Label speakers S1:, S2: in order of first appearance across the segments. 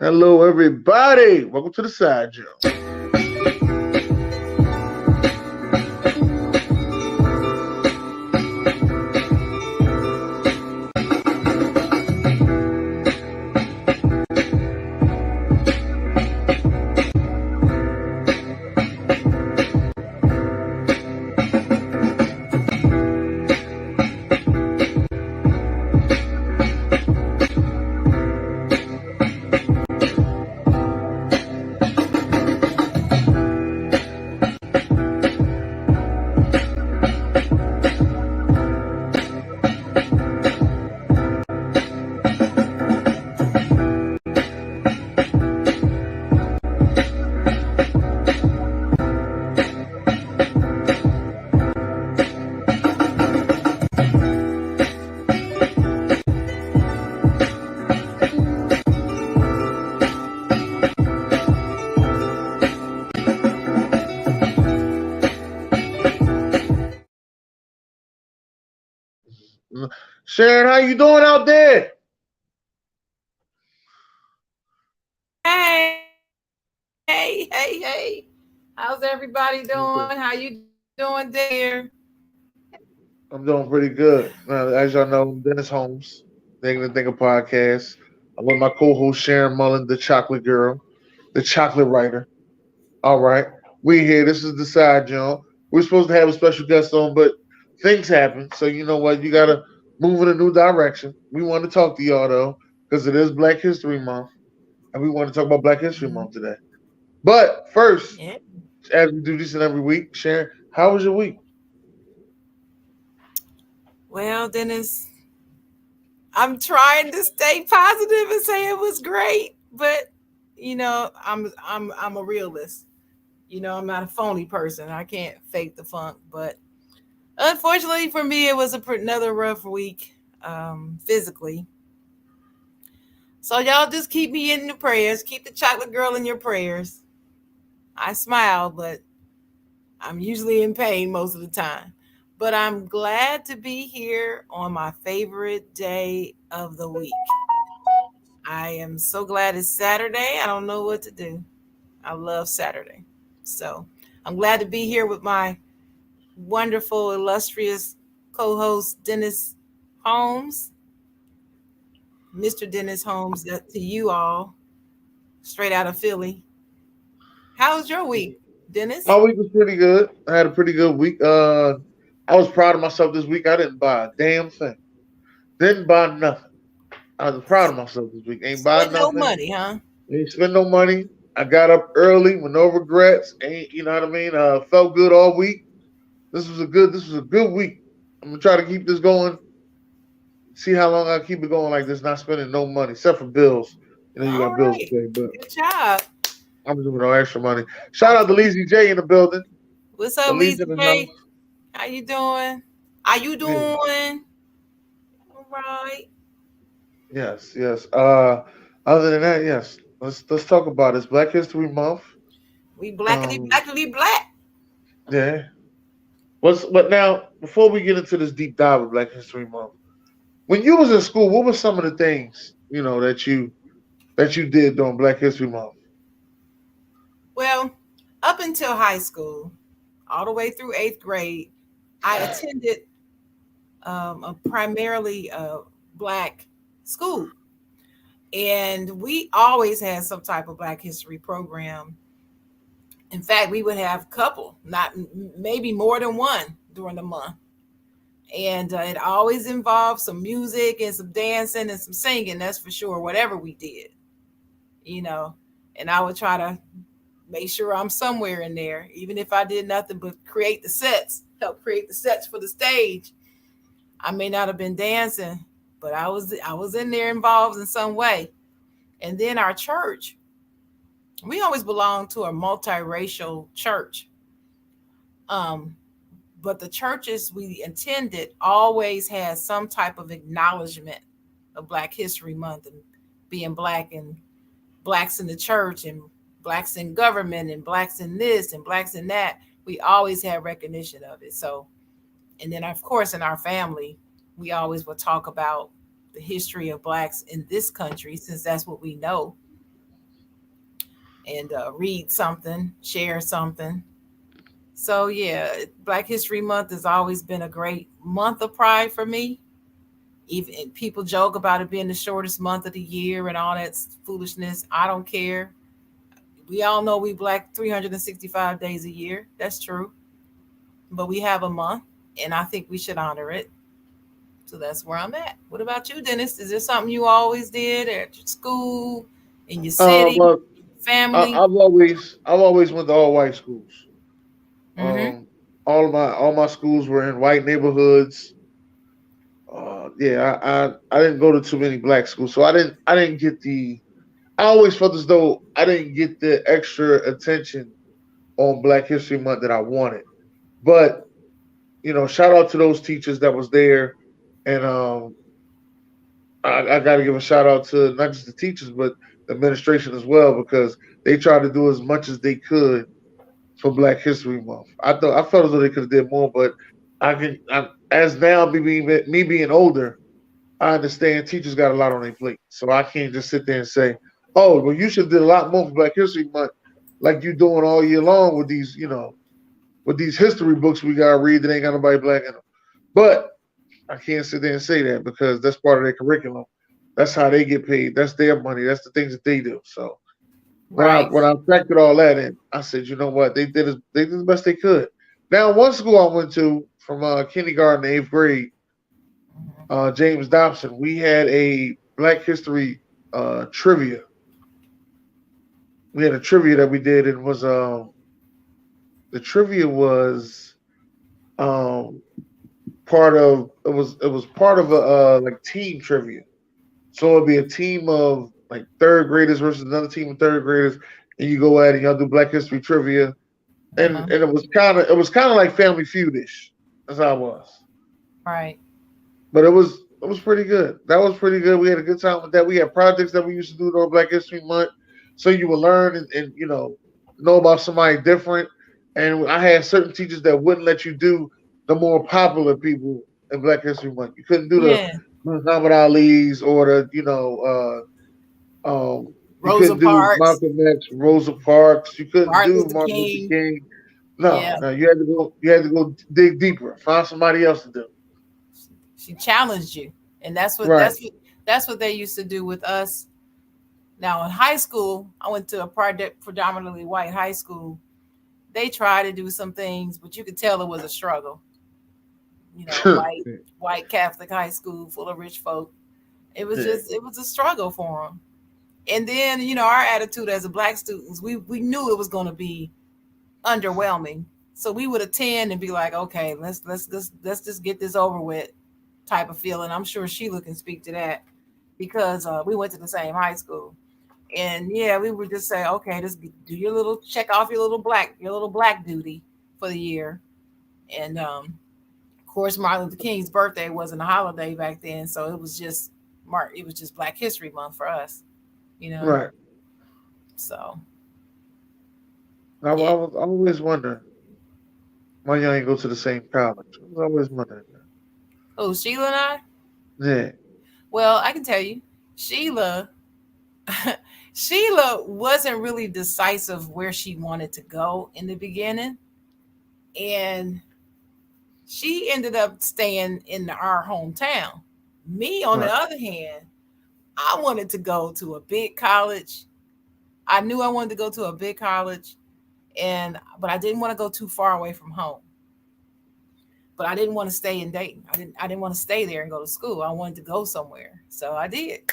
S1: Hello, everybody. Welcome to the side, Joe. Sharon, how you doing out there?
S2: Hey. How's everybody doing? How you doing there?
S1: I'm doing pretty good. As y'all know, I'm Dennis Holmes, Thinking and Thinker podcast. I'm with my co-host Sharon Mullen, the chocolate girl, the chocolate writer. All right, we here. This is the side, John. We're supposed to have a special guest on, but things happen. So you know what? You gotta move in a new direction. We want to talk to y'all though, because it is Black History Month, and we want to talk about Black History Month today. But first,
S2: Yeah.
S1: as we do this in every week, Sharon, how was your week?
S2: Well, Dennis, I'm trying to stay positive and say it was great, but I'm a realist. I'm not a phony person. I can't fake the funk, but unfortunately for me, it was another rough week physically. So y'all just keep me in your prayers. Keep the chocolate girl in your prayers. I smile, but I'm usually in pain most of the time. But I'm glad to be here on my favorite day of the week. I am so glad it's Saturday. I don't know what to do. I love Saturday. So I'm glad to be here with my wonderful, illustrious co host, Dennis Holmes. Mr. Dennis Holmes, to you all, straight out of Philly. How was your week, Dennis?
S1: My week was pretty good. I had a pretty good week. I was proud of myself this week. I didn't buy a damn thing. Didn't buy nothing. I was proud of myself this week. Ain't buy
S2: Spent no
S1: nothing.
S2: money, huh?
S1: Ain't spend no money. I got up early with no regrets. Ain't you know what I mean? Felt good all week. This was a good week. I'm gonna try to keep this going. See how long I keep it going like this. Not spending no money except for bills. You know you
S2: All
S1: got bills to
S2: right.
S1: pay, but
S2: Good job.
S1: I'm doing no extra money. Shout out to Leezy J in the building.
S2: What's
S1: The
S2: up,
S1: Lee's
S2: Lisa
S1: in the
S2: J?
S1: house.
S2: How you doing? How you
S1: Yeah.
S2: doing? All right.
S1: Yes. Other than that, yes. Let's talk about it. It's Black History Month.
S2: We blackity
S1: Um,
S2: blackity black.
S1: yeah. But now before we get into this deep dive of Black History Month, when you was in school, what were some of the things that you did during Black History Month?
S2: Well, up until high school, all the way through eighth grade, I attended a primarily black school, and we always had some type of Black History program. In fact, we would have a couple, not maybe more than one during the month. And it always involved some music and some dancing and some singing, that's for sure, whatever we did, you know. And I would try to make sure I'm somewhere in there, even if I did nothing but create the sets, help create the sets for the stage. I may not have been dancing, but I was in there involved in some way. And then our church, we always belonged to a multiracial church. Um, but the churches we attended always had some type of acknowledgement of Black History Month and being black, and blacks in the church and blacks in government and blacks in this and blacks in that. We always had recognition of it. So, and then of course in our family, we always would talk about the history of blacks in this country, since that's what we know. and read something, share something. So yeah, Black History Month has always been a great month of pride for me. Even people joke about it being the shortest month of the year and all that foolishness. I don't care. We all know we black 365 days a year. That's true. But we have a month, and I think we should honor it. So that's where I'm at. What about you, Dennis? Is there something you always did at your school, in your city,
S1: Well,
S2: family?
S1: I've always went to all white schools.
S2: Mm-hmm.
S1: All my schools were in white neighborhoods. Yeah, I didn't go to too many black schools, so I didn't get the. I always felt as though I didn't get the extra attention on Black History Month that I wanted. But shout out to those teachers that was there, and I got to give a shout out to not just the teachers but the administration as well because they tried to do as much as they could for Black History Month. I felt as though they could have did more, but as now me being older, I understand teachers got a lot on their plate, so I can't just sit there and say, "Oh, well, you should have did a lot more for Black History Month, like you doing all year long with these, with these history books we gotta read that ain't got nobody black in them." But I can't sit there and say that because that's part of their curriculum. That's how they get paid. That's their money. That's the things that they do. So
S2: Right.
S1: when I factored all that in, I said, you know what, they did the best they could. Now, one school I went to from kindergarten to eighth grade, James Dobson, we had a Black History trivia. We had a trivia that we did, and was the trivia was um it was part of a like team trivia. So it'd be a team of like third graders versus another team of third graders, and you go at it and y'all do Black History trivia,
S2: Uh-huh.
S1: and it was kind of like Family Feudish. That's how it was.
S2: Right.
S1: But it was pretty good. That was pretty good. We had a good time with that. We had projects that we used to do during Black History Month, so you would learn and know about somebody different. And I had certain teachers that wouldn't let you do the more popular people in Black History Month. You couldn't do the
S2: Yeah.
S1: Muhammad Ali's or the you
S2: Rosa
S1: couldn't do
S2: Parks,
S1: Malcolm X, Rosa Parks. You couldn't
S2: Martin
S1: do
S2: Luther
S1: Martin Luther
S2: King.
S1: King. No,
S2: Yeah.
S1: no, you had to go dig deeper, find somebody else to do.
S2: She challenged you. And
S1: Right.
S2: that's what they used to do with us. Now in high school, I went to a predominantly white high school. They tried to do some things, but you could tell it was a struggle. White Catholic high school full of rich folk.
S1: Yeah.
S2: It was a struggle for them. And then our attitude as a black students, we knew it was going to be underwhelming. So we would attend and be like, okay, let's just get this over with, type of feeling. I'm sure Sheila can speak to that because we went to the same high school. And yeah, we would just say, okay, just do your little check off your little black duty for the year. And of course, Martin Luther King's birthday wasn't a holiday back then, so it was just it was just Black History Month for us, you know.
S1: Right.
S2: So
S1: I
S2: yeah.
S1: was always wondering why y'all ain't go to the same college. I was always wondering
S2: Oh, Sheila and I.
S1: that.
S2: Well, I can tell you, Sheila. Sheila wasn't really decisive where she wanted to go in the beginning, and she ended up staying in our hometown. Me, on
S1: Yeah.
S2: the
S1: Right.
S2: other hand, I wanted to go to a big college. I knew I wanted to go to a big college, and but I didn't want to go too far away from home. But I didn't want to stay in Dayton. I didn't want to stay there and go to school. I wanted to go somewhere, so I did.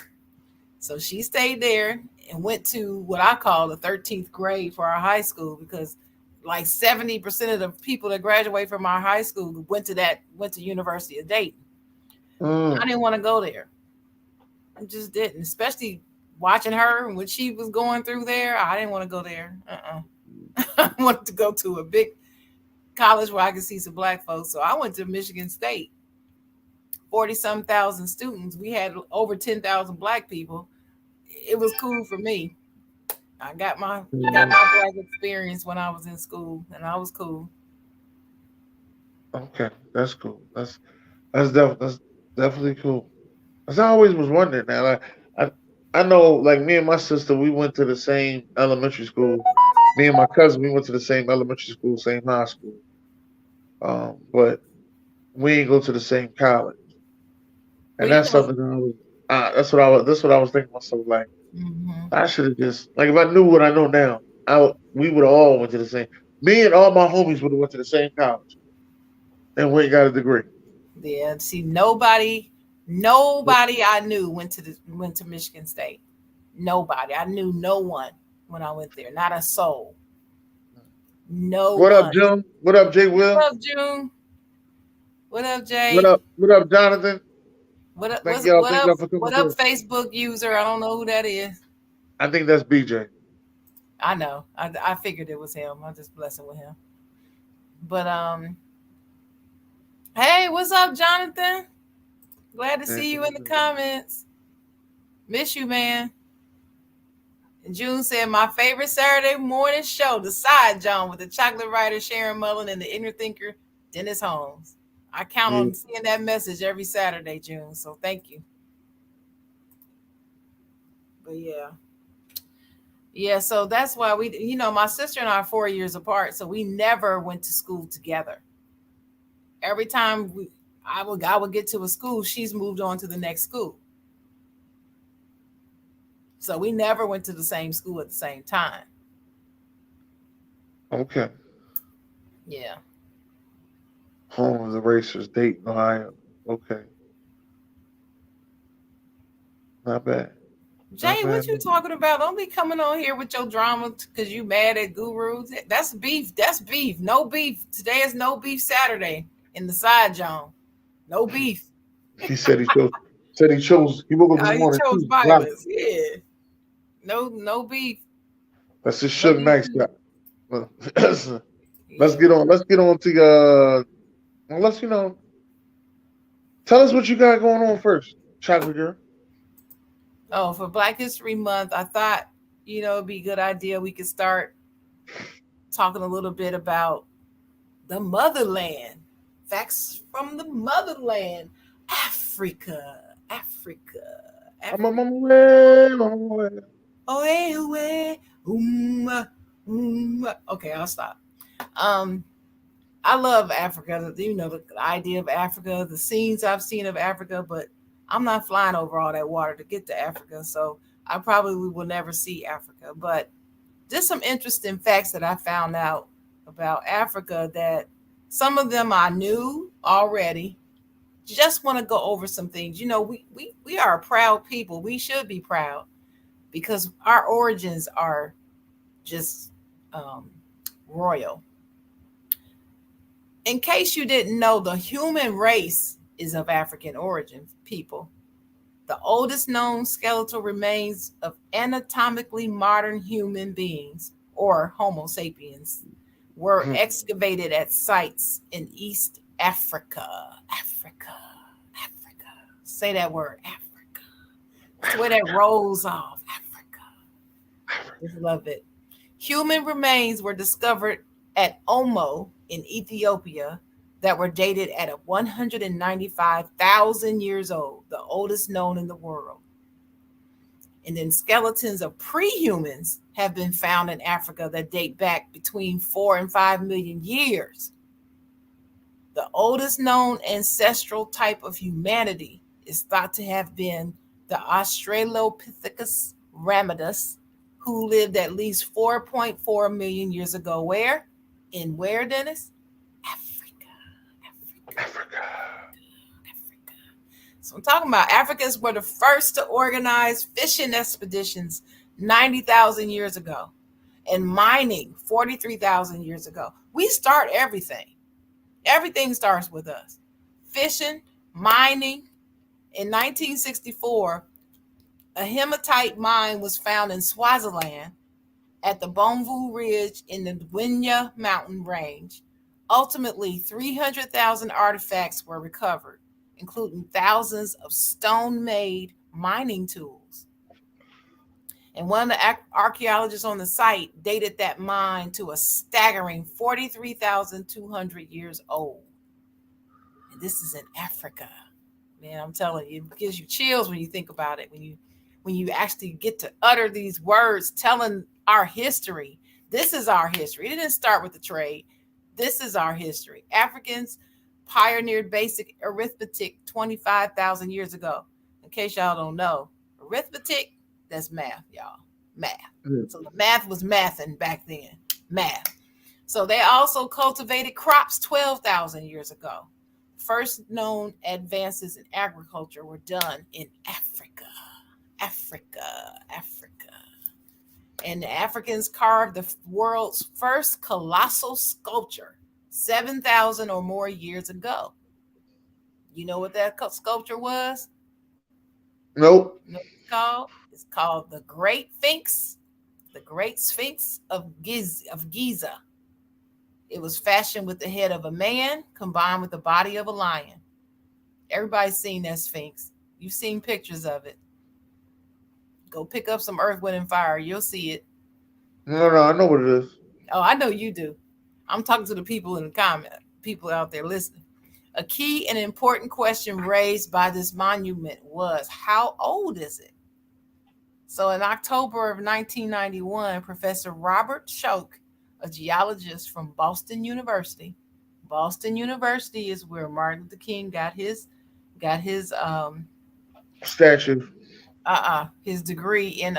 S2: So she stayed there and went to what I call the 13th grade for our high school because like 70% of the people that graduate from our high school went to University of Dayton. I
S1: Mm.
S2: didn't want to go there. I just didn't, especially watching her when she was going through there. I didn't want to go there. I wanted to go to a big college where I could see some black folks. So I went to Michigan State. 40 some thousand students. We had over 10,000 black people. It was cool for me. I got
S1: Yeah.
S2: my black experience when I was in school, and I was cool.
S1: Okay, that's cool. That's definitely cool. As I always was wondering now. I know, like me and my sister, we went to the same elementary school. Me and my cousin, we went to the same elementary school, same high school. But we ain't go to the same college,
S2: Well,
S1: and
S2: you
S1: that's
S2: know,
S1: something that I was. That's what I was thinking to myself. Like
S2: hmm
S1: I should have just like if I knew what I know now, we would have all went to the same. Me and all my homies would have went to the same college and we ain't got a degree.
S2: yeah. See, nobody I knew went to Michigan State. Nobody. I knew no one when I went there. Not a soul. No
S1: What up,
S2: one.
S1: Jim? What up, Jay Will?
S2: What up, June? What up,
S1: What
S2: Jay?
S1: up? What up, Jonathan?
S2: What up?
S1: Thank y'all.
S2: What
S1: Thank
S2: up?
S1: y'all for coming
S2: What up,
S1: through.
S2: Facebook user? I don't know who that is.
S1: I think that's BJ.
S2: I know. I figured it was him. I'm just blessing with him. But hey, what's up, Jonathan? Glad to see you in the comments. Miss you, man. And June said, my favorite Saturday morning show, The Side Jawn with the chocolate writer Sharon Mullen and the inner thinker Dennis Holmes. I count
S1: Yeah.
S2: on seeing that message every Saturday, June. So thank you. But yeah. Yeah, so that's why my sister and I are 4 years apart, so we never went to school together. Every time I would get to a school, she's moved on to the next school. So we never went to the same school at the same time.
S1: Okay.
S2: Yeah.
S1: Home of the Racers, Dayton, Ohio. Okay. Not bad. Not
S2: Jay,
S1: bad.
S2: what you talking about? Don't be coming on here with your drama because you mad at gurus. That's beef. That's beef. No beef. Today is no beef Saturday in the side, John. No beef.
S1: He said he woke up this
S2: He
S1: morning
S2: chose
S1: choosing violence.
S2: violence. Yeah. No beef.
S1: That's just
S2: No
S1: Suge
S2: beef.
S1: Knight Scott. Let's
S2: Yeah.
S1: get on. Let's get on to let's tell us what you got going on first, Chocolate Girl.
S2: Oh, for Black History Month, I thought, it'd be a good idea. We could start talking a little bit about the motherland. Facts from the motherland. Africa. Africa.
S1: I'm on
S2: Africa.
S1: my way. I'm on my way.
S2: Oh, hey, way. Okay, I'll stop. Um, I love Africa. The idea of Africa, the scenes I've seen of Africa, but I'm not flying over all that water to get to Africa, so I probably will never see Africa. But just some interesting facts that I found out about Africa that some of them I knew already. Just want to go over some things. We are a proud people. We should be proud because our origins are just um, royal. In case you didn't know, the human race is of African origin, people. The oldest known skeletal remains of anatomically modern human beings, or Homo sapiens, were
S1: Hmm.
S2: excavated at sites in East Africa. Africa. Africa. Say that word, Africa. It's the way that rolls off. Africa. Just love it. Human remains were discovered at Omo in Ethiopia that were dated at 195,000 years old, the oldest known in the world. And then skeletons of pre-humans have been found in Africa that date back between 4 and 5 million years. The oldest known ancestral type of humanity is thought to have been the Australopithecus ramidus, who lived at least 4.4 million years ago. Where? In where, Dennis? Africa. Africa.
S1: Africa.
S2: Africa. So I'm talking about Africans were the first to organize fishing expeditions 90,000 years ago and mining 43,000 years ago. We start everything. Everything starts with us. Fishing, mining. In 1964, a hematite mine was found in Swaziland at the Bomvu Ridge in the Gwinya mountain range. Ultimately, 300,000 artifacts were recovered, including thousands of stone-made mining tools. And one of the archaeologists on the site dated that mine to a staggering 43,200 years old. And this is in Africa. Man, I'm telling you, it gives you chills when you think about it. when you actually get to utter these words telling our history. This is our history. It didn't start with the trade. This is our history. Africans pioneered basic arithmetic 25,000 years ago. In case y'all don't know, arithmetic, that's math, y'all. Math.
S1: Mm.
S2: So the math was mathing back then. Math. So they also cultivated crops 12,000 years ago. First known advances in agriculture were done in Africa. Africa, Africa. And the Africans carved the world's first colossal sculpture 7,000 or more years ago. You know what that sculpture was?
S1: Nope.
S2: You know what it's called? It's called the Great Sphinx, the Great Sphinx of Giza. It was fashioned with the head of a man combined with the body of a lion. Everybody's seen that Sphinx. You've seen pictures of it. Go pick up some Earth, Wind, and Fire. You'll see it.
S1: No, I know what it is.
S2: Oh, I know you do. I'm talking to the people in the comment, people out there listening. A key and important question raised by this monument was, how old is it? So in October of 1991, Professor Robert Schoch, a geologist from Boston University. Boston University is where Martin Luther King got
S1: Statue.
S2: his degree in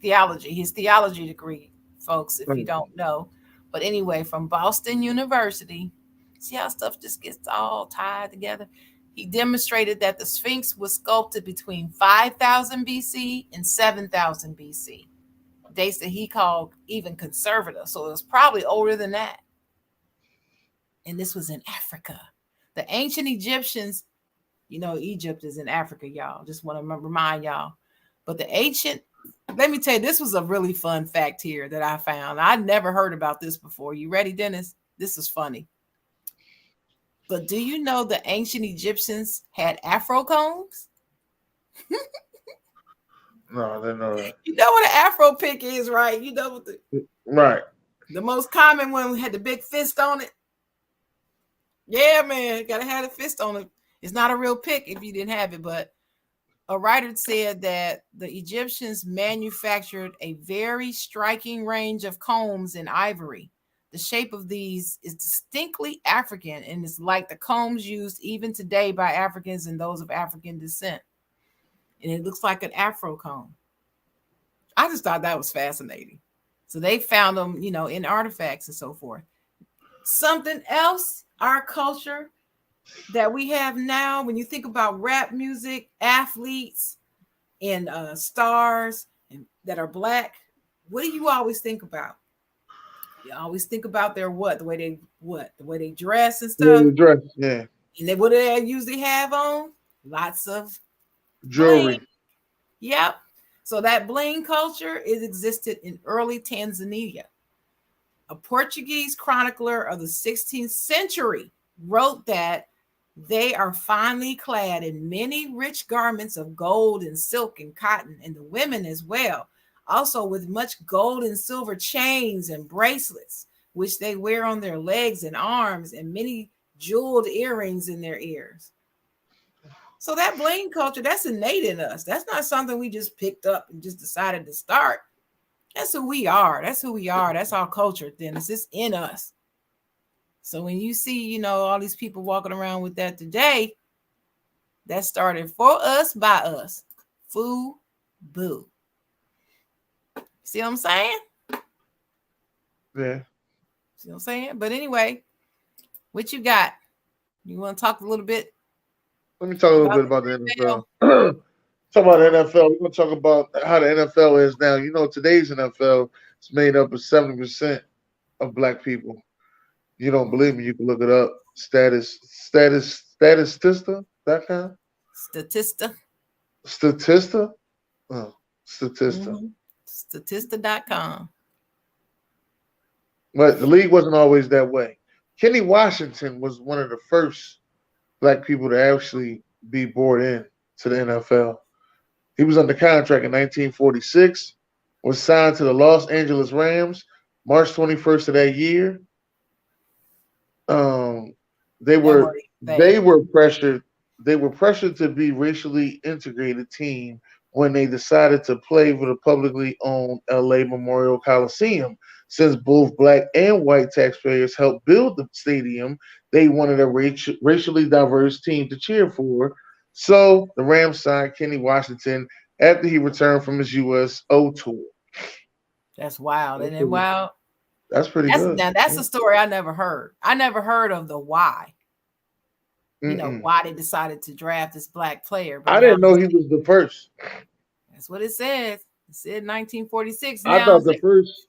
S2: theology, his theology degree, folks, if you
S1: Mm.
S2: don't know. But anyway, from Boston University, see how stuff just gets all tied together. He demonstrated that the Sphinx was sculpted between 5,000 BC and 7,000 BC. Dates that he called even conservative. So it was probably older than that. And this was in Africa. The ancient Egyptians, you know, Egypt is in Africa, y'all. Just want to remind y'all. But the ancient, let me tell you, this was a really fun fact here that I found. I'd never heard about this before. You ready, Dennis? This is funny. But do you know the ancient Egyptians had afro combs?
S1: No, I didn't know that.
S2: You know what an afro pick is, right? You know what
S1: Right.
S2: the most common one had the big fist on it. Yeah, man, gotta have a fist on it. It's not a real pick if you didn't have it, but a writer said that the Egyptians manufactured a very striking range of combs in ivory. The shape of these is distinctly African and is like the combs used even today by Africans and those of African descent. And it looks like an afro comb. I just thought that was fascinating. So they found them, you know, in artifacts and so forth. Something else, our culture that we have now, when you think about rap music, athletes, and stars and that are black, what do you always think about? You always think about their what? The way they dress and
S1: Yeah,
S2: stuff.
S1: the dress. Yeah.
S2: And then what do they usually have on? Lots of bling.
S1: Jewelry.
S2: Yep. So that bling culture is existed in early Tanzania. A Portuguese chronicler of the 16th century wrote that they are finely clad in many rich garments of gold and silk and cotton, and the women as well, also with much gold and silver chains and bracelets, which they wear on their legs and arms, and many jeweled earrings in their ears. So that bling culture, that's innate in us. That's not something we just picked up and just decided to start. That's who we are. That's who we are. That's our culture, Dennis. It's in us. So when you see, you know, all these people walking around with that today, that started for us, by us. Foo boo. See what I'm saying?
S1: Yeah.
S2: See what I'm saying? But anyway, what you got? You want to talk a little bit
S1: Let me talk a little
S2: about
S1: bit about the
S2: the NFL?
S1: NFL. Talk about the NFL. We're gonna talk about how the NFL is now. You know, today's NFL is made up of 70% of black people. You don't believe me? You can look it up. Statista.com.
S2: Statista.
S1: Statista. Oh, Statista.
S2: Mm-hmm. Statista.com.
S1: But the league wasn't always that way. Kenny Washington was one of the first black people to actually be brought in to the NFL. He was under contract in 1946, was signed to the Los Angeles Rams March 21st of that year. Um, they
S2: That
S1: were
S2: word
S1: they
S2: thing.
S1: were pressured they were pressured to be racially integrated team when they decided to play for the publicly owned LA Memorial Coliseum. Since both black and white taxpayers helped build the stadium, they wanted a racially diverse team to cheer for. So the Rams signed Kenny Washington after he returned from his USO tour.
S2: That's wild.
S1: That's
S2: And then
S1: pretty,
S2: wow,
S1: that's pretty good.
S2: that's
S1: Yeah.
S2: a story I never heard. I never heard of the why.
S1: Mm-mm.
S2: Why they decided to draft this black player. But
S1: I
S2: now
S1: didn't know he was the first.
S2: that's what it says. It said 1946.
S1: I
S2: Now
S1: thought the first.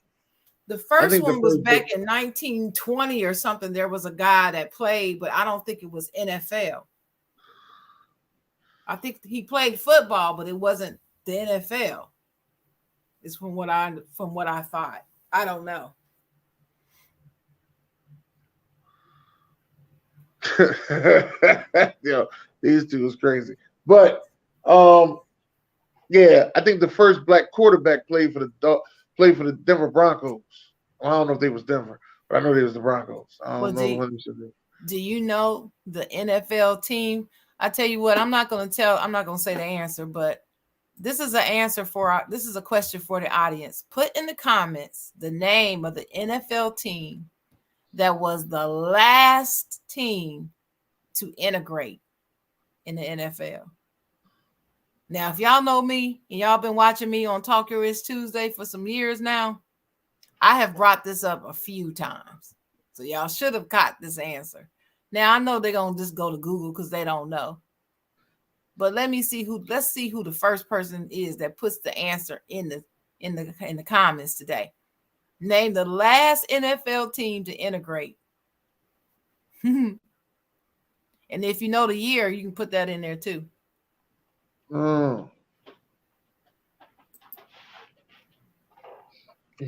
S2: the
S1: I
S2: first
S1: think the
S2: one was
S1: first.
S2: back in 1920 or something. There was a guy that played, but I don't think it was NFL. I think he played football, but it wasn't the NFL. Is from what I thought. I don't know.
S1: Yo, these two is crazy. But um, yeah, I think the first black quarterback played for the Denver Broncos. Well, I don't know if they was Denver, but I know they was the Broncos. I
S2: Well,
S1: don't know when they should be.
S2: do you know the NFL team? I tell you what, I'm not going to say the answer, but this is an answer this is a question for the audience. Put in the comments the name of the NFL team that was the last team to integrate in the NFL. Now, if y'all know me and y'all been watching me on Talk Your Is Tuesday for some years now, I have brought this up a few times. So y'all should have caught this answer. Now I know they're gonna just go to Google because they don't know. But let's see who the first person is that puts the answer in the comments today. Name the last NFL team to integrate. And if you know the year, you can put that in there too.
S1: Mm.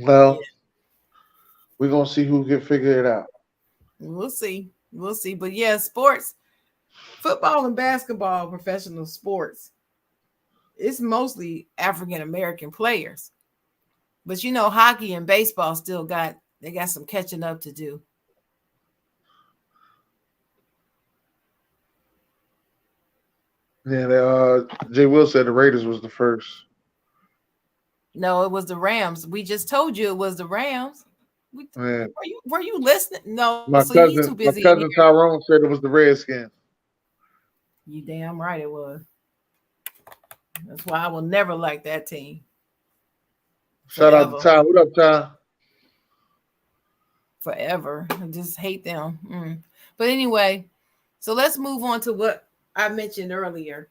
S1: Well,
S2: Yeah.
S1: we're gonna see who can figure it out.
S2: We'll see. We'll see. But yeah, sports, football and basketball, professional sports, it's mostly African American players. But hockey and baseball they got some catching up to do.
S1: Yeah, Jay Will said the Raiders was the first.
S2: No, it was the Rams. We just told you it was the Rams.
S1: Yeah.
S2: Were you listening? No, so
S1: My
S2: you too
S1: cousin,
S2: busy
S1: my
S2: in here.
S1: cousin Tyrone said it was the Redskins.
S2: You damn right it was. That's why I will never like that team.
S1: Shout out to
S2: Forever.
S1: Ty. What up, Ty?
S2: Forever. I just hate them. But anyway, so let's move on to what I mentioned earlier.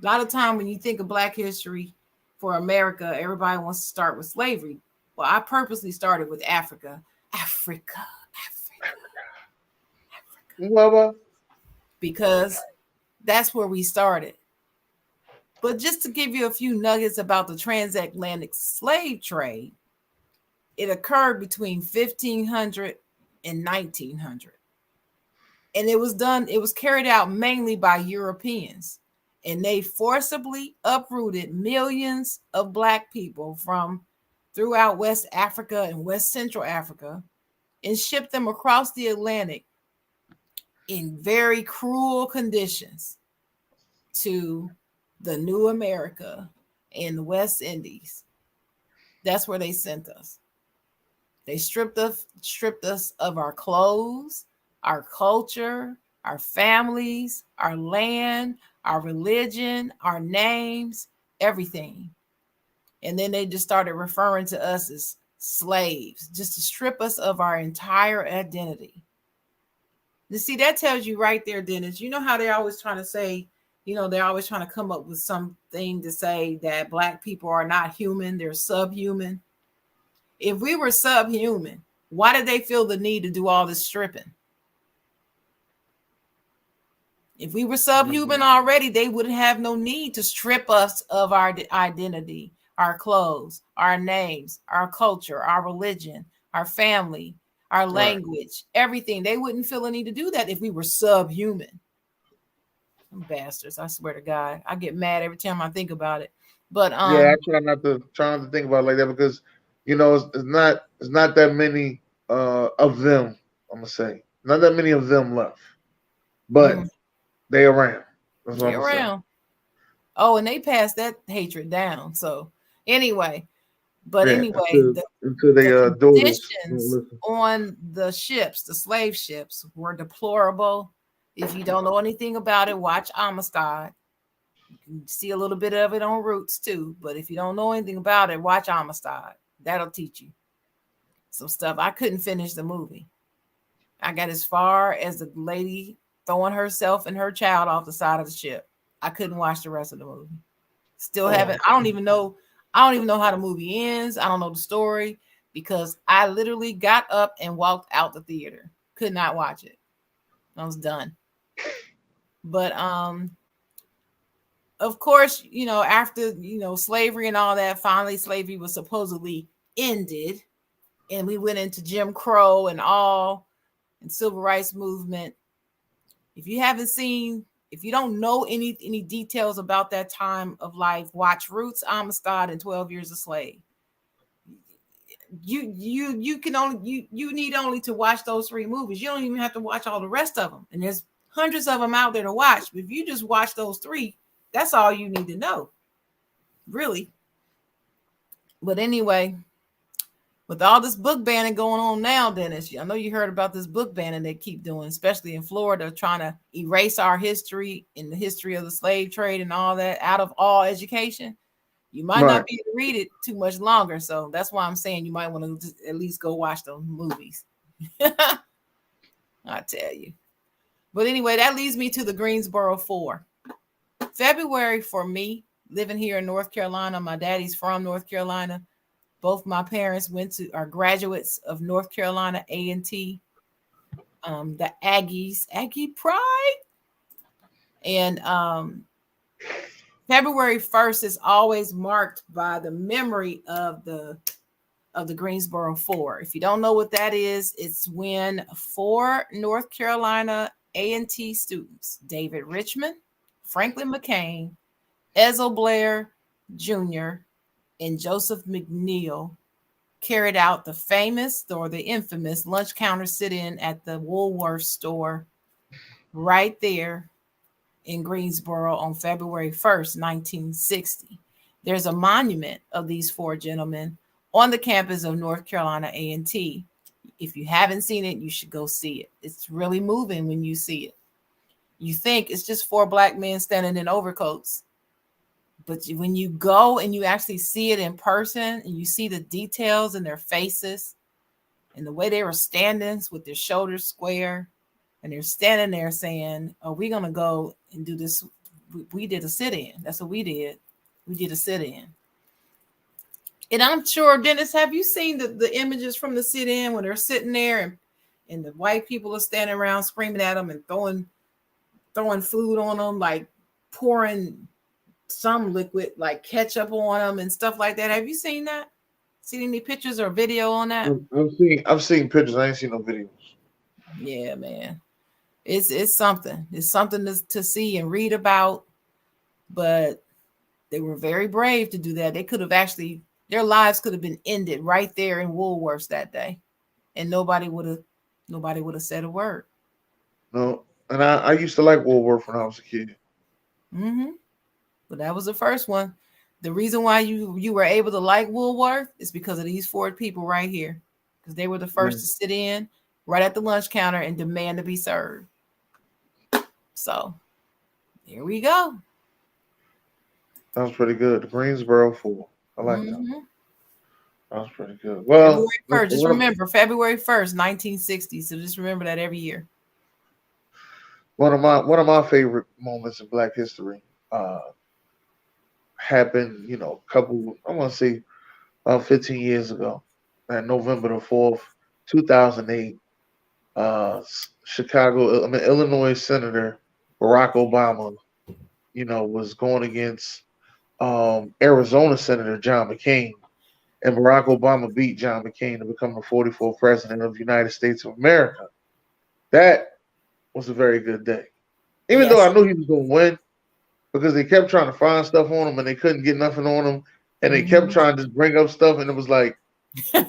S2: A lot of time when you think of Black history for America, everybody wants to start with slavery. Well, I purposely started with Africa. Africa.
S1: Whoever.
S2: Because that's where we started. But just to give you a few nuggets about the transatlantic slave trade, it occurred between 1500 and 1900. And it was carried out mainly by Europeans. And they forcibly uprooted millions of Black people from throughout West Africa and West Central Africa and shipped them across the Atlantic in very cruel conditions to the New America and the West Indies. That's where they sent us. They stripped us of our clothes, our culture, our families, our land, our religion, our names, everything. And then they just started referring to us as slaves, just to strip us of our entire identity. You see, that tells you right there, Dennis. You know how they're always trying to say, they're always trying to come up with something to say that Black people are not human, they're subhuman. If we were subhuman, why did they feel the need to do all this stripping? If we were subhuman already, they would have no need to strip us of our identity, our clothes, our names, our culture, our religion, our family, our language, everything. They wouldn't feel the need to do that if we were subhuman. Them bastards, I swear to God. I get mad every time I think about it. But
S1: yeah, I try not to think about it like that because it's not that many of them. I'm gonna say not that many of them left, but they around. That's what
S2: they
S1: I'm gonna say.
S2: around. Oh, and they passed that hatred down. So anyway, but
S1: Yeah,
S2: anyway,
S1: until
S2: the
S1: they daughters don't
S2: conditions
S1: listen.
S2: on the ships, the slave ships, were deplorable. If you don't know anything about it, watch Amistad. You can see a little bit of it on Roots too. But if you don't know anything about it, watch Amistad. That'll teach you some stuff. I couldn't finish the movie. I got as far as the lady throwing herself and her child off the side of the ship. I couldn't watch the rest of the movie. Still haven't.
S1: Oh,
S2: I don't even know. I don't even know how the movie ends. I don't know the story because I literally got up and walked out the theater. Could not watch it. I was done. But of course, after slavery and all that, finally slavery was supposedly ended, and we went into Jim Crow and all and civil rights movement. If you haven't seen, if you don't know any details about that time of life, watch Roots, Amistad, and 12 Years a Slave. You can only you need only to watch those three movies. You don't even have to watch all the rest of them. And there's hundreds of them out there to watch. But if you just watch those three, that's all you need to know, really. But anyway, with all this book banning going on now, Dennis, I know you heard about this book banning they keep doing, especially in Florida, trying to erase our history and the history of the slave trade and all that out of all education. You might not
S1: right.
S2: be able to read it too much longer. So that's why I'm saying you might want to at least go watch those movies. I tell you. But anyway, that leads me to the Greensboro 4. February for me, living here in North Carolina. My daddy's from North Carolina. Both my parents are graduates of North Carolina A&T, the Aggie Pride. And February 1st is always marked by the memory of the Greensboro 4. If you don't know what that is, it's when 4 North Carolina A&T students, David Richmond, Franklin McCain, Ezel Blair Jr., and Joseph McNeil carried out the famous or the infamous lunch counter sit-in at the Woolworth store right there in Greensboro on February 1st, 1960. There's a monument of these 4 gentlemen on the campus of North Carolina A&T. If you haven't seen it, you should go see it. It's really moving when you see it. You think it's just 4 black men standing in overcoats. But when you go and you actually see it in person and you see the details in their faces and the way they were standing with their shoulders square, and they're standing there saying, "Oh, we're going to go and do this." We did a sit-in. That's what we did. We did a sit-in. And I'm sure, Dennis, have you seen the images from the sit-in when they're sitting there and the white people are standing around screaming at them and throwing food on them, like pouring some liquid like ketchup on them and stuff like that. Have you seen that? Seen any pictures or video on that?
S1: I've seen pictures. I ain't seen no videos.
S2: Yeah, man. It's something. It's something to see and read about. But they were very brave to do that. They could have actually, their lives could have been ended right there in Woolworths that day, and nobody would have said a word.
S1: No, and I used to like Woolworth when I was a kid.
S2: Mm-hmm. But that was the first one. The reason why you were able to like Woolworth is because of these 4 people right here, because they were the first to sit in right at the lunch counter and demand to be served. So here we go.
S1: That was pretty good. The Greensboro 4. I like that.
S2: Mm-hmm.
S1: That was pretty good.
S2: February
S1: Well,
S2: 1st. Just remember February 1st, 1960. So just remember that every year.
S1: one of my favorite moments in Black history uh, happened, a couple. I want to say about 15 years ago, on November the 4th, 2008. Illinois Senator Barack Obama, was going against Arizona Senator John McCain, and Barack Obama beat John McCain to become the 44th president of the United States of America. That was a very good day. Even though
S2: Yes.
S1: I knew he was going to win, because they kept trying to find stuff on him and they couldn't get nothing on him, and they kept trying to just bring up stuff, and it was like,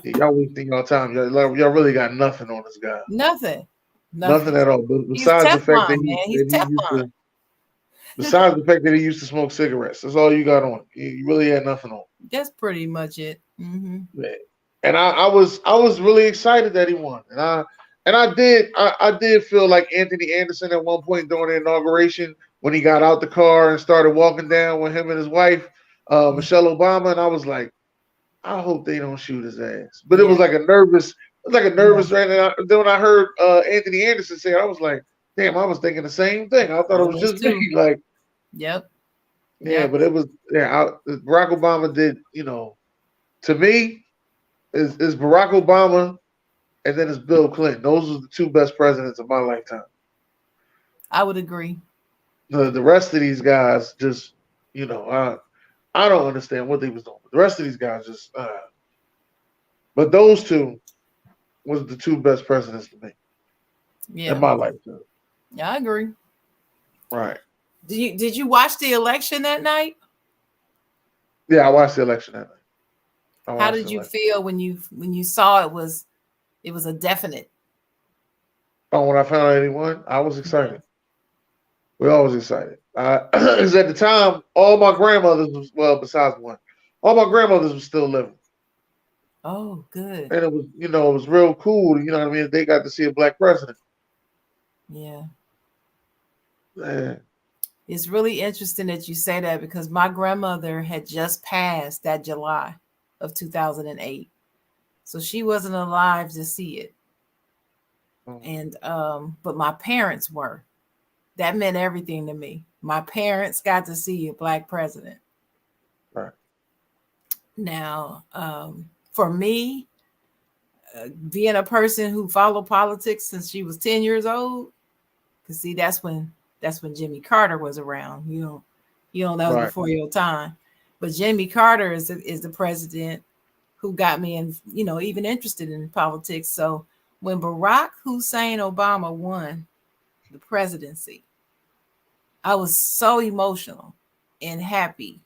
S1: y'all wasting y'all time. Y'all really got nothing on this guy.
S2: Nothing.
S1: Nothing at all. But
S2: He's
S1: besides the fact
S2: Teflon,
S1: that
S2: man.
S1: he
S2: He's
S1: that he used
S2: Teflon.
S1: Besides the fact that he used to smoke cigarettes, that's all you got on. You really had nothing on.
S2: That's pretty much it. Hmm.
S1: Yeah. And I was really excited that he won, and I did feel like Anthony Anderson at one point during the inauguration when he got out the car and started walking down with him and his wife, Michelle Obama, and I was like, I hope they don't shoot his ass. But it
S2: Yeah,
S1: was like a nervous, it was like a
S2: yeah.
S1: nervous. And then when I heard Anthony Anderson say it, I was like, damn, I was thinking the same thing. I thought
S2: I
S1: it was
S2: was
S1: just me.
S2: too.
S1: Like,
S2: Yep,
S1: yeah,
S2: yep.
S1: but it was yeah. Barack Obama did, to me, is Barack Obama and then it's Bill Clinton. Those are the two best presidents of my lifetime.
S2: I would agree.
S1: The rest of these guys just, I don't understand what they was doing. The rest of these guys just, but those two was the two best presidents to me in
S2: Yeah,
S1: my lifetime.
S2: yeah, I agree.
S1: Right.
S2: Did you watch the election that night?
S1: Yeah, I watched the election that night. I
S2: How
S1: watched the
S2: did you
S1: election.
S2: feel when you saw it was a definite?
S1: Oh, when I found out he won, I was
S2: Yeah.
S1: excited. We always excited. Because at the time, all my grandmothers was, well, besides one, all my grandmothers was still living.
S2: Oh, good.
S1: And it was real cool. You know what I mean? They got to see a black president.
S2: Yeah.
S1: Man,
S2: It's really interesting that you say that because my grandmother had just passed that July of 2008. So she wasn't alive to see it.
S1: mm,
S2: And but my parents were. That meant everything to me. My parents got to see a black president.
S1: right,
S2: Now, for me, being a person who followed politics since she was 10 years old, because see, that's when Jimmy Carter was around. You know that was
S1: right,
S2: before your time. But Jimmy Carter is the president who got me in, even interested in politics. So when Barack Hussein Obama won the presidency, I was so emotional and happy.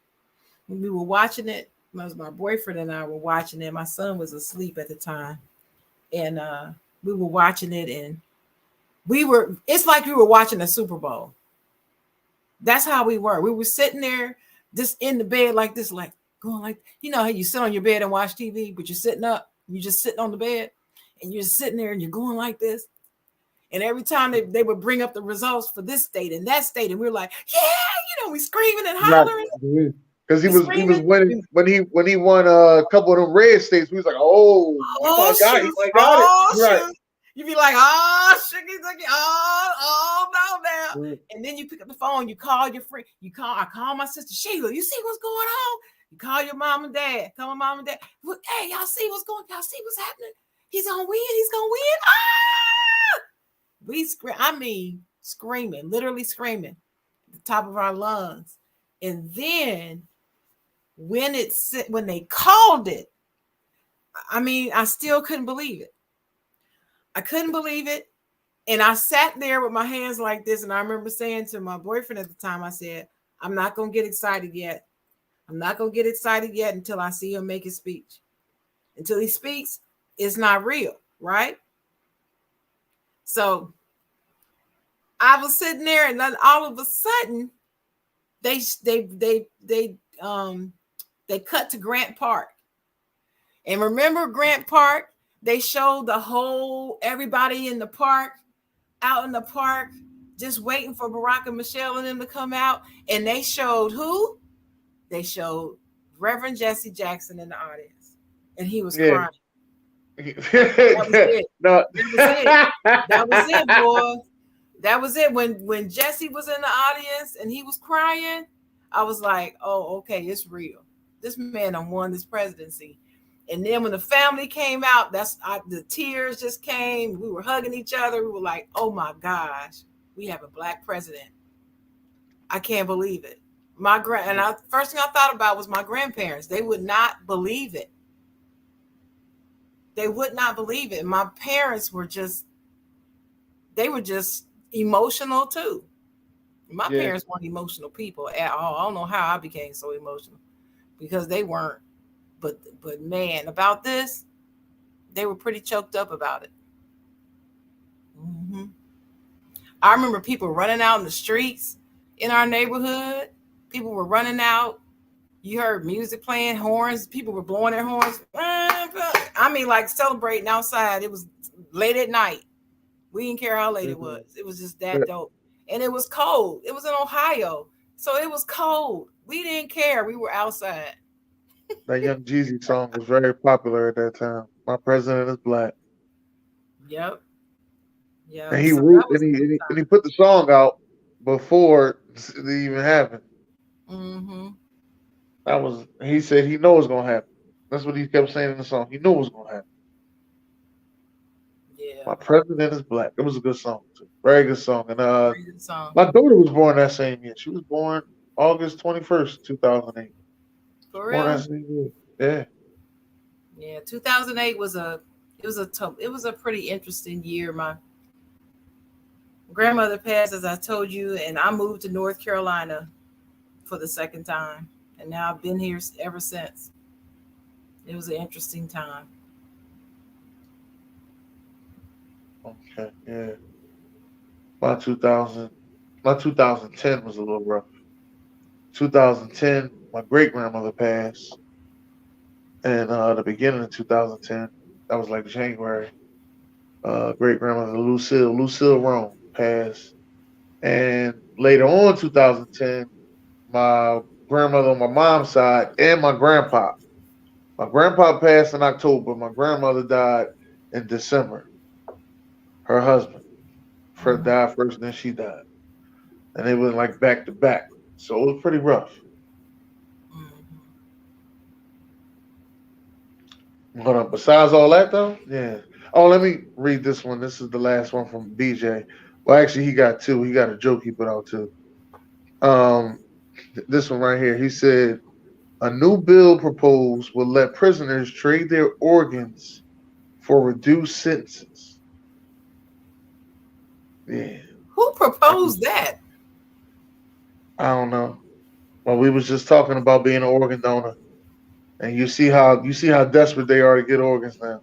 S2: When we were watching it, it was my boyfriend and I were watching it. My son was asleep at the time, and we were watching it, and it's like we were watching a Super Bowl. That's how we were. We were sitting there just in the bed like this, like going like, how you sit on your bed and watch TV, but you're sitting up, you're just sitting on the bed, and you're sitting there and you're going like this. And every time they would bring up the results for this state and that state, and we were like, yeah, we screaming and
S1: right.
S2: hollering.
S1: Because he
S2: We
S1: was he was
S2: screaming.
S1: winning when he won a couple of them red states. We was like, oh, he
S2: Oh
S1: might got he
S2: shoot!
S1: might got it.
S2: Oh
S1: Right.
S2: shoot! You be like, oh shucky ducky, oh no now.
S1: Mm,
S2: And then you pick up the phone, you call your friend, I call my sister Sheila. You see what's going on? You call your mom and dad. Call my mom and dad. Hey, y'all see y'all see what's happening? He's gonna win. He's gonna win. Ah! We scream. I mean, screaming, literally screaming at the top of our lungs. And then when they called it, I mean, I still couldn't believe it. I couldn't believe it. And I sat there with my hands like this. And I remember saying to my boyfriend at the time, I said, I'm not going to get excited yet. I'm not going to get excited yet until I see him make his speech. Until he speaks, it's not real, right? So I was sitting there, and then all of a sudden, they cut to Grant Park. And remember Grant Park? They showed everybody in the park, out in the park, just waiting for Barack and Michelle and them to come out. And they showed who? They showed Reverend Jesse Jackson in the audience. And he was
S1: yeah.
S2: crying. That was it.
S1: No.
S2: That was it. That was it, boy. That was it. When Jesse was in the audience and he was crying, I was like, oh, okay, it's real. This man done won this presidency. And then when the family came out, the tears just came. We were hugging each other. We were like, oh my gosh, we have a black president. I can't believe it. First thing I thought about was my grandparents. They would not believe it. They would not believe it. My parents they were just emotional too. My
S1: Yeah.
S2: parents weren't emotional people at all. I don't know how I became so emotional because they weren't. But man, about this, they were pretty choked up about it. Hmm. I remember people running out in the streets in our neighborhood. People were running out. You heard music playing, horns. People were blowing their horns. I mean, like celebrating outside. It was late at night. We didn't care how late it was.
S1: Mhm.
S2: It was just that
S1: That,
S2: dope. And it was cold. It was in Ohio. So it was cold. We didn't care. We were outside.
S1: that Young Jeezy song was very popular at that time. My president is black,
S2: Yep.
S1: and
S2: Yep.
S1: he
S2: So that
S1: wrote
S2: was a good
S1: and he put the song out before it even happened.
S2: time. Mm-hmm.
S1: That was he said he know it's gonna happen. That's what he kept saying in the song. He knew it was gonna happen.
S2: Yeah.
S1: My president is black. It was a good song too. Very good song. And
S2: Very good song.
S1: my daughter was born that same year. She was born August 21st, 2008.
S2: For
S1: Born that
S2: real.
S1: same year. Yeah.
S2: Yeah. 2008 was it was a pretty interesting year. My grandmother passed, as I told you, and I moved to North Carolina for the second time. And now I've been here ever since. It was an interesting time.
S1: Okay. Yeah. My 2000 my 2010 was a little rough. 2010, my great grandmother passed, and the beginning of 2010, that was like January. Great grandmother Lucille Rome passed, and later on 2010, my grandmother on my mom's side and my grandpa. My grandpa passed in October. My grandmother died in December. Her husband
S2: Mm-hmm.
S1: died first, then she died, and they went like back to back. So it was pretty rough.
S2: Mm-hmm.
S1: Hold on. Besides all that, though, yeah. Oh, let me read this one. This is the last one from BJ. Well, actually, he got two. He got a joke he put out too. Um, this one right here. He said a new bill proposed will let prisoners trade their organs for reduced sentences. Yeah,
S2: Who
S1: I,
S2: proposed that?
S1: I don't know. Well, we was just talking about being an organ donor, and you see how desperate they are to get organs now.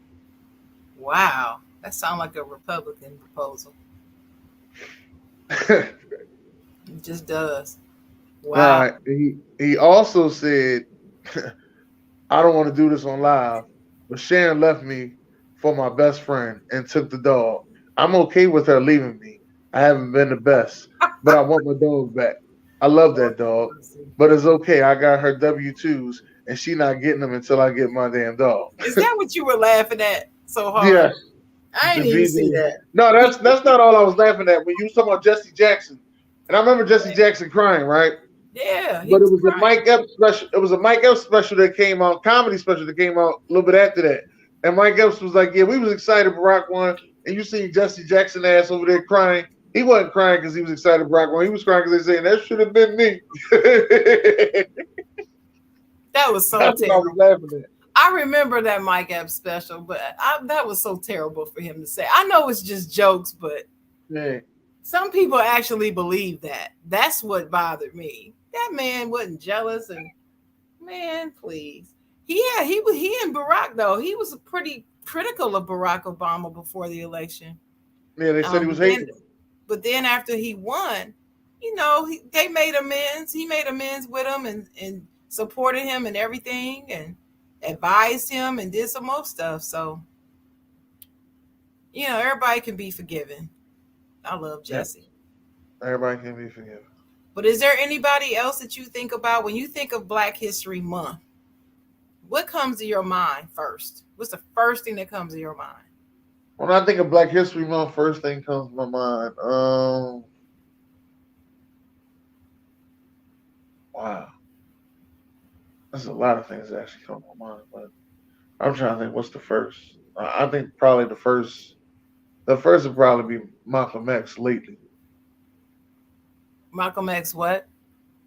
S2: Wow. That sounds like a Republican proposal. It just does. Wow.
S1: He also said I don't want to do this on live, but Sharon left me for my best friend and took the dog. I'm okay with her leaving me. I haven't been the best, but I want my dog back. I love
S2: Lord
S1: that
S2: have
S1: dog,
S2: mercy.
S1: but it's okay. I got her W-2s, and she not getting them until I get my damn dog.
S2: Is that what you were laughing at so hard?
S1: Yeah,
S2: I
S1: the
S2: didn't even see
S1: BJ.
S2: that.
S1: No, that's not all I was laughing at. When you was talking about Jesse Jackson, and I remember Jesse Jackson crying, right?
S2: Yeah, he
S1: But it
S2: was
S1: was a
S2: crying.
S1: Mike Epps special. It was a Mike Epps special that came out, comedy special that came out a little bit after that. And Mike Epps was like, "Yeah, we was excited Barack won." And you seen Jesse Jackson ass over there crying. He wasn't crying because he was excited Barack won. He was crying because they saying that should have been me.
S2: That was so
S1: That's what I was
S2: terrible.
S1: laughing at.
S2: I remember that Mike Epps special, but that was so terrible for him to say. I know it's just jokes, but
S1: Yeah,
S2: some people actually believe that. That's what bothered me. That man wasn't jealous, and man, please. Yeah, he and Barack though. He was pretty critical of Barack Obama before the election.
S1: yeah. They said he was
S2: But then,
S1: hating him.
S2: after he won, they made amends. He made amends with him and supported him and everything, and advised him and did some more stuff. So everybody can be forgiven. I love
S1: Yeah,
S2: Jesse.
S1: everybody can be forgiven.
S2: But is there anybody else that you think about when you think of Black History Month? What comes to your mind first? What's the first thing that comes to your mind?
S1: When I think of Black History Month, first thing comes to my mind. Wow, there's a lot of things that actually come to my mind, but I'm trying to think what's the first. I think probably the first. The first would probably be Malcolm X lately.
S2: Malcolm X, what?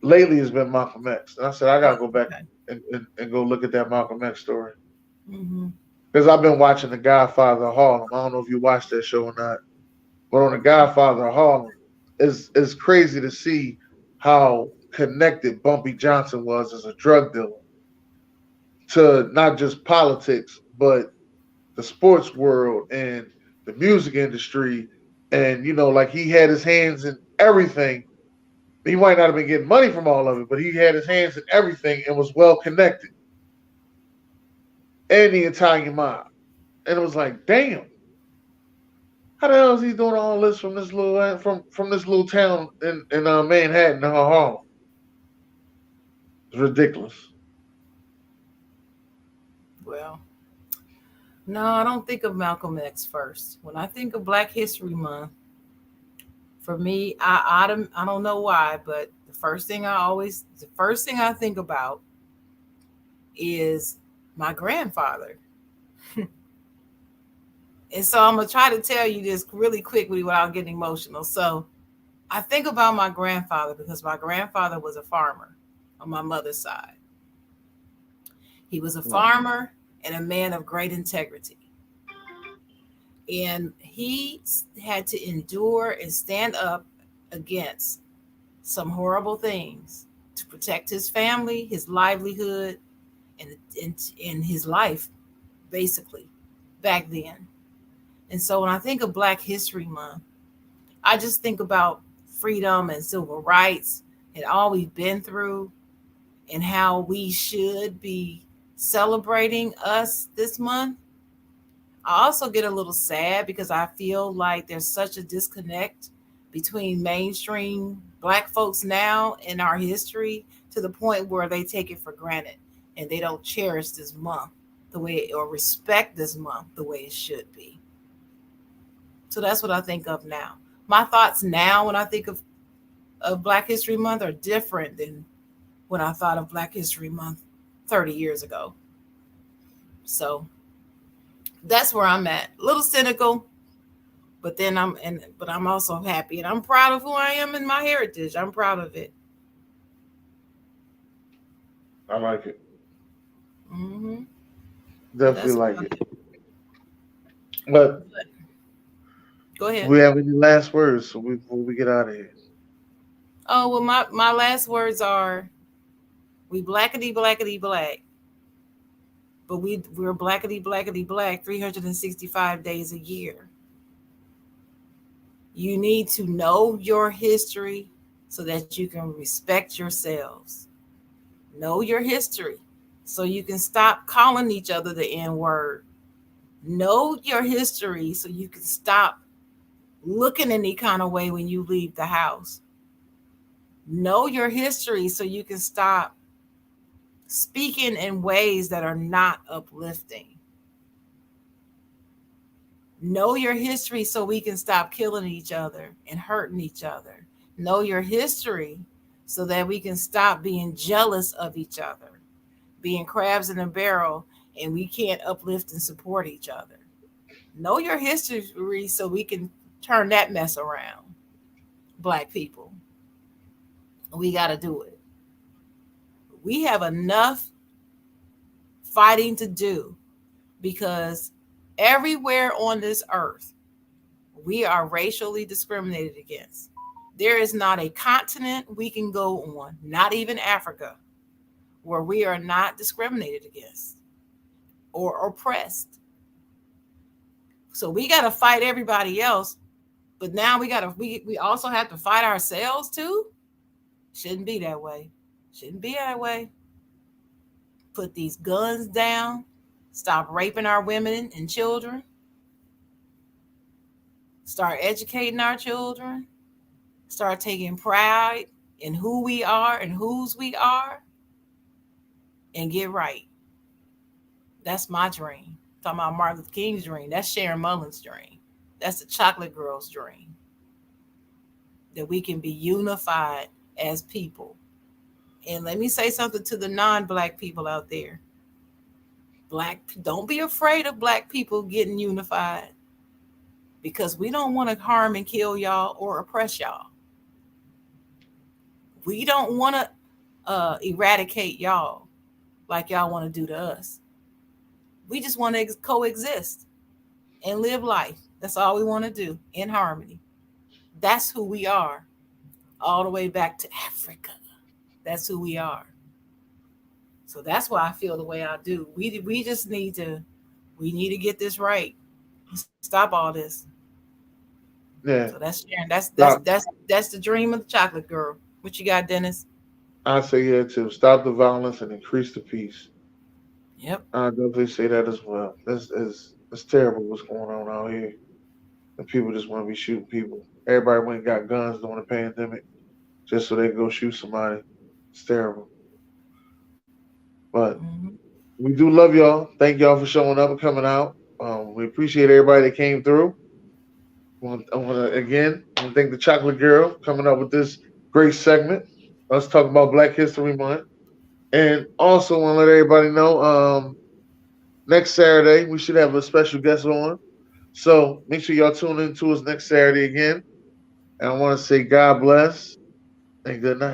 S1: Lately has been Malcolm X. And I said, I got
S2: Oh,
S1: to go back
S2: okay.
S1: and go look at that Malcolm X story.
S2: Mm-hmm.
S1: Because I've been watching The Godfather of Harlem. I don't know if you watched that show or not. But on The Godfather of Harlem, it's crazy to see how connected Bumpy Johnson was as a drug dealer to not just politics, but the sports world and the music industry. And, like he had his hands in everything. He might not have been getting money from all of it, but he had his hands in everything and was well connected. And the Italian mob. And it was like, damn, how the hell is he doing all this from this little from this little town in Manhattan, Harlem? It's ridiculous.
S2: Well, no, I don't think of Malcolm X first. When I think of Black History Month, for me, I don't know why, but the first thing I think about is my grandfather. And so I'm gonna try to tell you this really quickly without getting emotional. So I think about my grandfather because my grandfather was a farmer on my mother's side. He was a
S1: Right.
S2: farmer and a man of great integrity. And he had to endure and stand up against some horrible things to protect his family, his livelihood, and his life, basically, back then. And so when I think of Black History Month, I just think about freedom and civil rights and all we've been through and how we should be celebrating us this month. I also get a little sad because I feel like there's such a disconnect between mainstream Black folks now and our history to the point where they take it for granted and they don't cherish this month the way or respect this month the way it should be. So that's what I think of now. My thoughts now when I think of Black History Month are different than when I thought of Black History Month 30 years ago. So that's where I'm at. A little cynical, but I'm also happy and I'm proud of who I am and my heritage. I'm proud of it.
S1: I like it.
S2: Hmm. So
S1: Definitely
S2: that's what
S1: like it. But
S2: go ahead.
S1: do we have any last words before we get out of here?
S2: Oh well, my last words are we blackety blackety black, but we're blackety blackety black 365 days a year. You need to know your history so that you can respect yourselves. Know your history so you can stop calling each other the N word. Know your history so you can stop looking any kind of way when you leave the house. Know your history so you can stop speaking in ways that are not uplifting. Know your history so we can stop killing each other and hurting each other. Know your history so that we can stop being jealous of each other, being crabs in a barrel, and we can't uplift and support each other. Know your history so we can turn that mess around. Black people, we got to do it. We have enough fighting to do because everywhere on this earth, we are racially discriminated against. There is not a continent we can go on, not even Africa, where we are not discriminated against or oppressed. So we got to fight everybody else, but now we also have to fight ourselves too. Shouldn't be that way. Shouldn't be that way. Put these guns down. Stop raping our women and children. Start educating our children. Start taking pride in who we are and whose we are and get right. That's my dream. Talking about Martin Luther King's dream. That's Sharon Mullen's dream. That's the chocolate girl's dream. That we can be unified as people. And let me say something to the non-black people out there. Don't be afraid of black people getting unified because we don't want to harm and kill y'all or oppress y'all. We don't want to eradicate y'all like y'all want to do to us. We just want to coexist and live life. That's all we want to do in harmony. That's who we are, all the way back to Africa. That's who we are. So that's why I feel the way I do. We just need to get this right. Stop all this.
S1: Yeah.
S2: So that's Sharon. That's that's
S1: Stop.
S2: that's that's the dream of the chocolate girl. What you got, Dennis?
S1: I say yeah too. Stop the violence and increase the peace.
S2: Yep.
S1: I definitely say that as well. This is it's terrible what's going on out here. And people just want to be shooting people. Everybody went and got guns during the pandemic just so they can go shoot somebody. It's terrible. But
S2: Hmm.
S1: we do love y'all. Thank y'all for showing up and coming out. We appreciate everybody that came through. I want to again I wanna thank the Chocolate Girl coming up with this great segment. Let's talk about Black History Month. And also want to let everybody know next Saturday we should have a special guest on. So make sure y'all tune in to us next Saturday again. And I want to say God bless and good night.